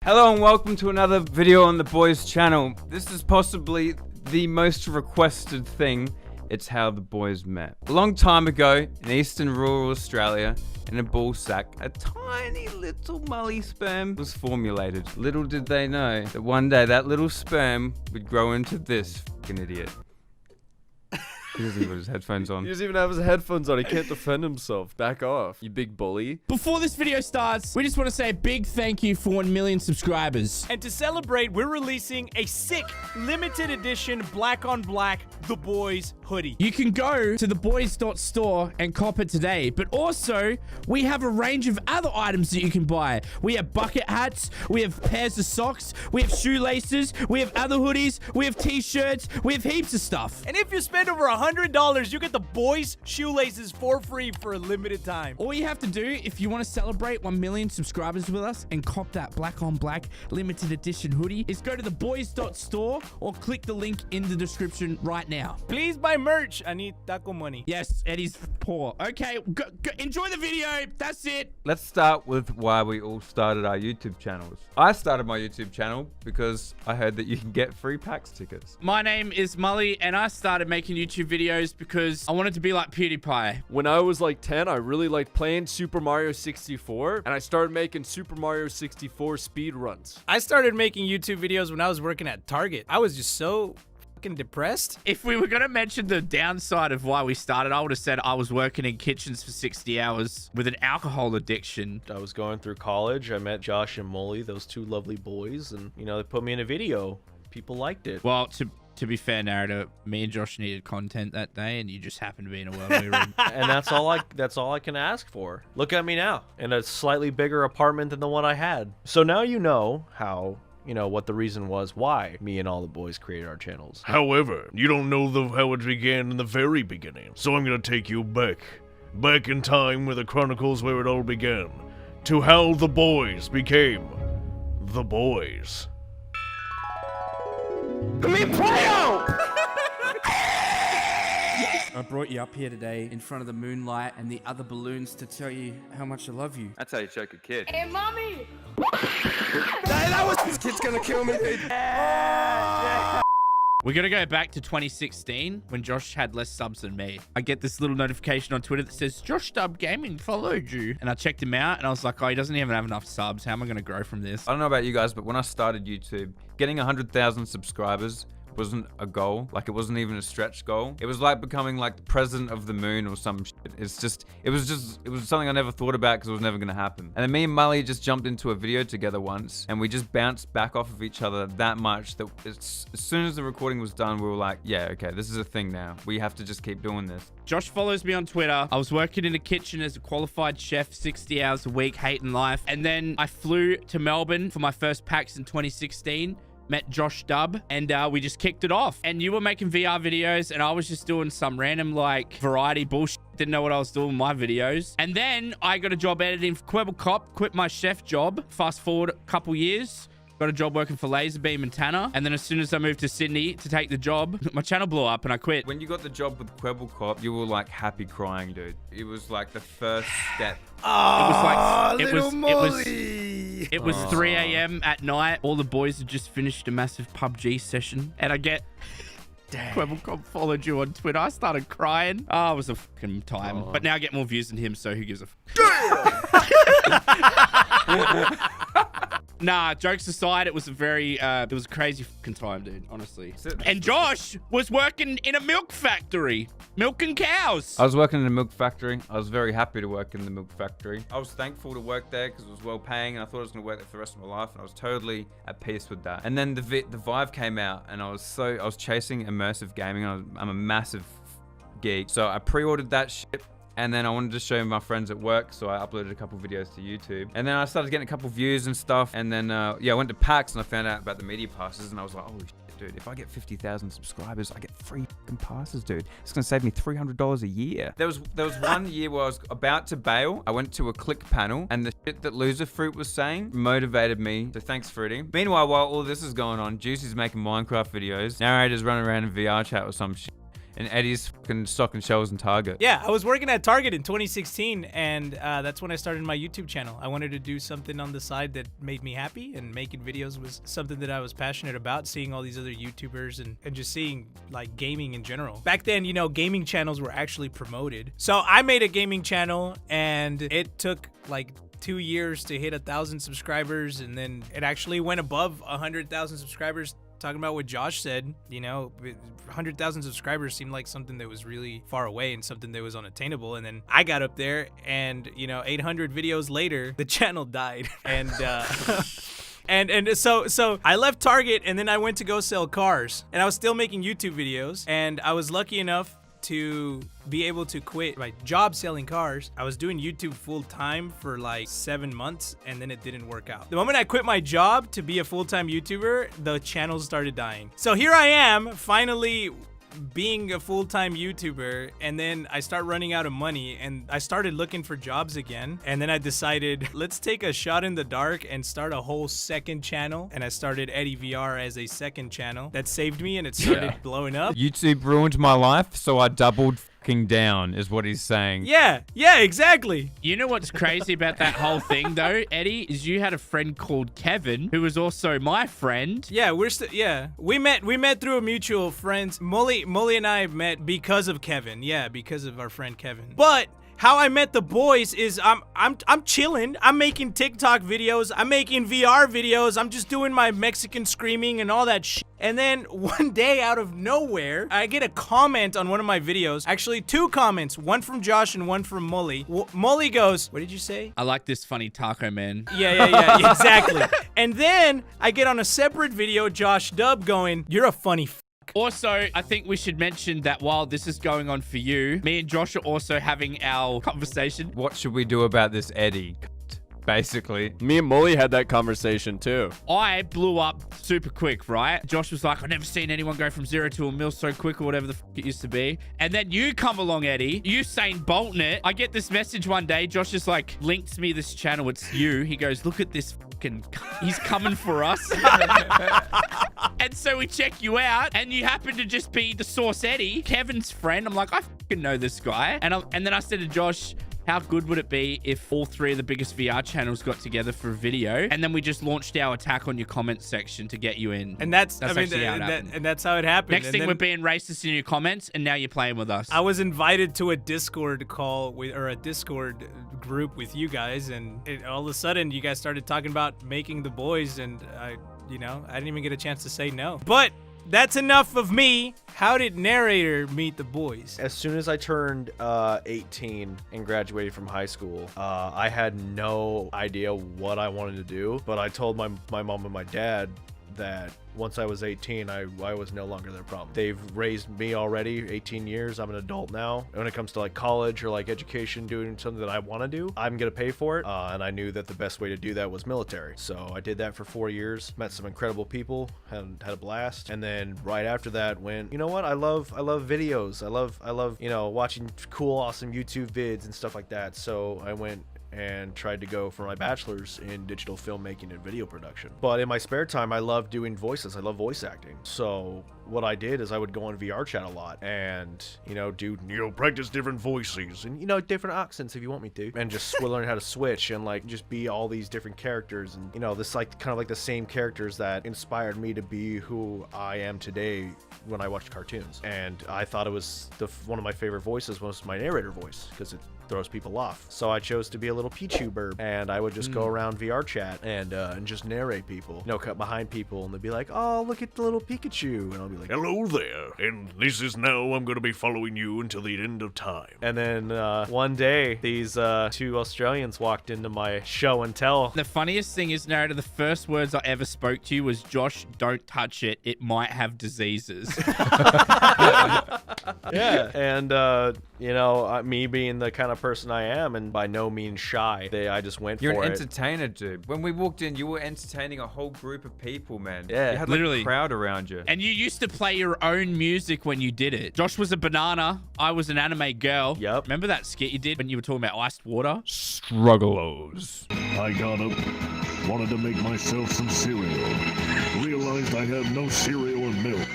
Hello and welcome to another video on the boys channel. This is possibly the most requested thing. It's how the boys met. A long time ago in eastern rural Australia, in a ball sack, a tiny little mully sperm was formulated. Little did they know that one day that little sperm would grow into this fucking idiot. He doesn't even have his headphones on. He doesn't even have his headphones on. He can't defend himself. Back off, you big bully. Before this video starts, we just want to say a big thank you for 1 million subscribers. And to celebrate, we're releasing a sick, limited edition black on black The Boys hoodie. You can go to theboys.store and cop it today. But also, we have a range of other items that you can buy. We have bucket hats, we have pairs of socks, we have shoelaces, we have other hoodies, we have t-shirts, we have heaps of stuff. And if you spend over $100, you get the Boys shoelaces for free for a limited time. All you have to do, if you want to celebrate 1 million subscribers with us and cop that black on black limited edition hoodie, is go to theboys.store or click the link in the description right now. Please buy merch. I need taco money. Yes, Eddie's poor. Okay, go, enjoy the video. That's it. Let's start with why we all started our YouTube channels. I started my YouTube channel because I heard that you can get free PAX tickets. My name is Mully, and I started making YouTube videos because I wanted to be like PewDiePie. When I was like 10, I really liked playing Super Mario 64, and I started making Super Mario 64 speed runs. I started making YouTube videos when I was working at Target. I was just so fucking depressed. If we were going to mention the downside of why we started, I would have said I was working in kitchens for 60 hours with an alcohol addiction. I was going through college. I met Josh and Molly, those two lovely boys, and you know, they put me in a video. People liked it. Well, to be fair, Narrator, me and Josh needed content that day, and you just happened to be in a well-known room. And that's all I can ask for. Look at me now, in a slightly bigger apartment than the one I had. So now you know how, you know, what the reason was why me and all the boys created our channels. However, you don't know how it began in the very beginning, so I'm gonna take you back in time with the chronicles where it all began, to how the boys became the boys. I brought you up here today in front of the moonlight and the other balloons to tell you how much I love you. That's how you choke a kid. Hey, mommy! This kid's gonna kill me, dude. We're going to go back to 2016 when Josh had less subs than me. I get this little notification on Twitter that says, Josh Dub Gaming followed you. And I checked him out and I was like, oh, he doesn't even have enough subs. How am I going to grow from this? I don't know about you guys, but when I started YouTube, getting 100,000 subscribers wasn't a goal. Like, it wasn't even a stretch goal. It was like becoming like the president of the moon or some shit. It was something I never thought about because it was never gonna happen. And then me and Mully just jumped into a video together once and we just bounced back off of each other that much that as soon as the recording was done, we were like, yeah, okay, this is a thing now. We have to just keep doing this. Josh follows me on Twitter. I was working in a kitchen as a qualified chef, 60 hours a week, hating life. And then I flew to Melbourne for my first PAX in 2016. Met Josh Dub, and we just kicked it off. And you were making VR videos, and I was just doing some random, like, variety bullshit. Didn't know what I was doing with my videos. And then I got a job editing for Quibble Cop, quit my chef job. Fast forward a couple years. Got a job working for Laserbeam and Tanner. And then as soon as I moved to Sydney to take the job, my channel blew up and I quit. When you got the job with Quibble Cop, you were like happy crying, dude. It was like the first step. It was 3 a.m. at night. All the boys had just finished a massive PUBG session. And I get... Quibble Cop followed you on Twitter. I started crying. Oh, it was a fucking time. But now I get more views than him, so who gives a Nah, jokes aside, it was a very, it was a crazy fucking time, dude, honestly. And Josh was working in a milk factory, milking cows. I was working in a milk factory. I was very happy to work in the milk factory. I was thankful to work there because it was well paying and I thought I was going to work there for the rest of my life and I was totally at peace with that. And then the Vive came out and I was chasing immersive gaming. I'm a massive geek. So I pre-ordered that shit. And then I wanted to show my friends at work, so I uploaded a couple videos to YouTube. And then I started getting a couple views and stuff. And then, yeah, I went to PAX and I found out about the media passes. And I was like, holy shit, dude, if I get 50,000 subscribers, I get free fucking passes, dude. It's gonna save me $300 a year. There was one year where I was about to bail. I went to a click panel and the shit that Loser Fruit was saying motivated me. So thanks, Fruity. Meanwhile, while all this is going on, Juicy's making Minecraft videos. Narrator's running around in VR chat or some shit. And Eddie's fucking stocking shelves in Target. Yeah, I was working at Target in 2016, and that's when I started my YouTube channel. I wanted to do something on the side that made me happy, and making videos was something that I was passionate about, seeing all these other YouTubers and just seeing like gaming in general. Back then, you know, gaming channels were actually promoted. So I made a gaming channel, and it took like 2 years to hit 1,000 subscribers, and then it actually went above 100,000 subscribers. Talking about what Josh said, you know, 100,000 subscribers seemed like something that was really far away and something that was unattainable. And then I got up there, and, you know, 800 videos later, the channel died. And so I left Target, and then I went to go sell cars, and I was still making YouTube videos, and I was lucky enough to be able to quit my job selling cars. I was doing YouTube full time for like 7 months, and then it didn't work out. The moment I quit my job to be a full-time YouTuber, the channel started dying. So here I am, finally being a full-time YouTuber, and then I start running out of money, and I started looking for jobs again, and then I decided, let's take a shot in the dark and start a whole second channel. And I started Eddie VR as a second channel. That saved me, and it started blowing up. YouTube ruined my life, so I doubled fucking down, is what he's saying. Yeah, exactly. You know what's crazy about that whole thing, though, Eddie, is you had a friend called Kevin, who was also my friend. Yeah, we met through a mutual friend. Molly and I met because of Kevin. Yeah, because of our friend Kevin. But how I met the boys is I'm chilling. I'm making TikTok videos. I'm making VR videos. I'm just doing my Mexican screaming and all that shit. And then one day, out of nowhere, I get a comment on one of my videos. Actually, 2 comments. One from Josh and one from Molly. Molly goes, "What did you say?" I like this funny taco man. Yeah, exactly. And then I get on a separate video, Josh Dub going, "You're a funny Also, I think we should mention that while this is going on for you, me and Josh are also having our conversation. What should we do about this Eddie? Basically. Me and Molly had that conversation too. I blew up super quick, right? Josh was like, I've never seen anyone go from 0 to a mil so quick, or whatever the f it used to be. And then you come along, Eddie. Usain Bolting it. I get this message one day. Josh just like links me this channel. It's you. He goes, look at this fucking... He's coming for us. And so we check you out, and you happen to just be the Source Eddie, Kevin's friend. I'm like, I fucking know this guy. And then I said to Josh, how good would it be if all 3 of the biggest VR channels got together for a video, and then we just launched our attack on your comments section to get you in? And that's actually how it happened. and that's how it happened. Next and thing, then we're being racist in your comments, and now you're playing with us. I was invited to a Discord call or a Discord group with you guys, and all of a sudden you guys started talking about making the boys, and I didn't even get a chance to say no. But that's enough of me. How did Narrator meet the boys? As soon as I turned 18 and graduated from high school, I had no idea what I wanted to do, but I told my mom and my dad that once I was 18, I was no longer their problem. They've raised me already 18 years. I'm an adult now. And when it comes to like college or like education, doing something that I want to do, I'm going to pay for it. And I knew that the best way to do that was military. So I did that for 4 years, met some incredible people, had a blast. And then right after that went, you know what? I love videos. I love, watching cool, awesome YouTube vids and stuff like that. So I went and tried to go for my bachelor's in digital filmmaking and video production. But in my spare time, I love doing voices. I love voice acting. So what I did is I would go on VR chat a lot and, practice different voices and, different accents if you want me to. And just learn how to switch and like just be all these different characters. And, this like kind of like the same characters that inspired me to be who I am today when I watched cartoons. And I thought it was one of my favorite voices was my narrator voice because it throws people off. So I chose to be a little Pichu-burb, and I would just go around VR chat and just narrate people, cut behind people, and they'd be like, "Oh, look at the little Pikachu," and I'll be like, hello there, and this is now I'm going to be following you until the end of time. And then one day, these 2 Australians walked into my show and tell. The funniest thing is, Narrator, the first words I ever spoke to you was, Josh, don't touch it. It might have diseases. Yeah, and me being the kind of person I am, and by no means shy, I just went You're for it. an entertainer, dude. When we walked in, you were entertaining a whole group of people, man. Yeah. You had Literally. like a crowd around you. And you used to play your own music when you did it. Josh was a banana. I was an anime girl. Yep. Remember that skit you did when you were talking about iced water? Struggalos. I got up, wanted to make myself some cereal. Realized I had no cereal and milk,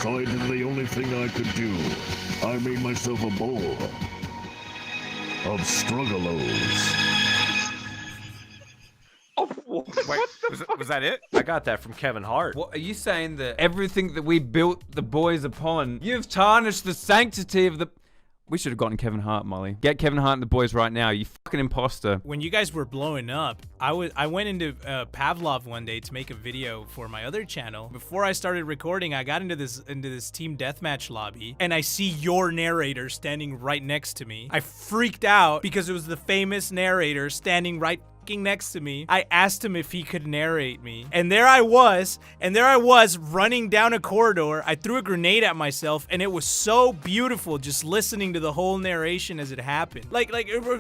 so I did the only thing I could do. I made myself a bowl of struggalos. Wait, was that it? I got that from Kevin Hart. What are you saying, that everything that we built the boys upon, you've tarnished the sanctity of the... We should have gotten Kevin Hart, Molly. Get Kevin Hart and the boys right now, you fucking imposter. When you guys were blowing up, I went into Pavlov one day to make a video for my other channel. Before I started recording, I got into this team deathmatch lobby, and I see your narrator standing right next to me. I freaked out because it was the famous narrator standing right next to me. I asked him if he could narrate me, and there I was running down a corridor. I threw a grenade at myself, and it was so beautiful just listening to the whole narration as it happened. Like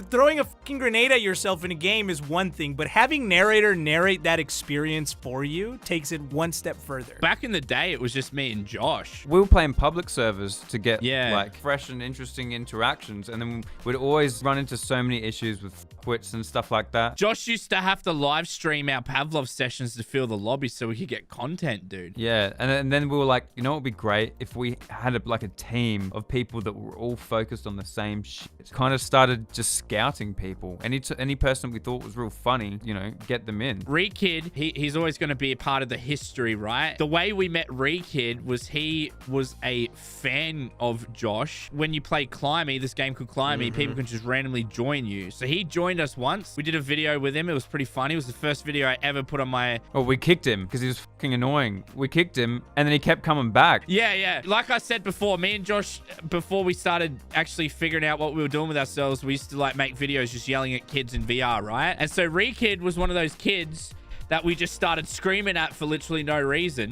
throwing a fucking grenade at yourself in a game is one thing, but having narrator narrate that experience for you takes it one step further. Back in the day, it was just me and Josh. We were playing public servers to get Yeah. like fresh and interesting interactions, and then we'd always run into so many issues with quits and stuff like that. Josh used to have to live stream our Pavlov sessions to fill the lobby so we could get content, dude. Yeah, and then we were like, you know what would be great if we had a team of people that were all focused on the same shit. Kind of started just scouting people. Any person we thought was real funny, you know, get them in. Rekid, he's always going to be a part of the history, right? The way we met Rekid was he was a fan of Josh. When you play Climby, this game called Climby, people can just randomly join you. So he joined us once. We did a video with him. It was pretty funny. It was the first video I ever put on my... Well, we kicked him because he was fucking annoying. We kicked him and then he kept coming back. Yeah. Like I said before, me and Josh, before we started actually figuring out what we were doing with ourselves, we used to like make videos just yelling at kids in VR, right? And so Rekid was one of those kids that we just started screaming at for literally no reason.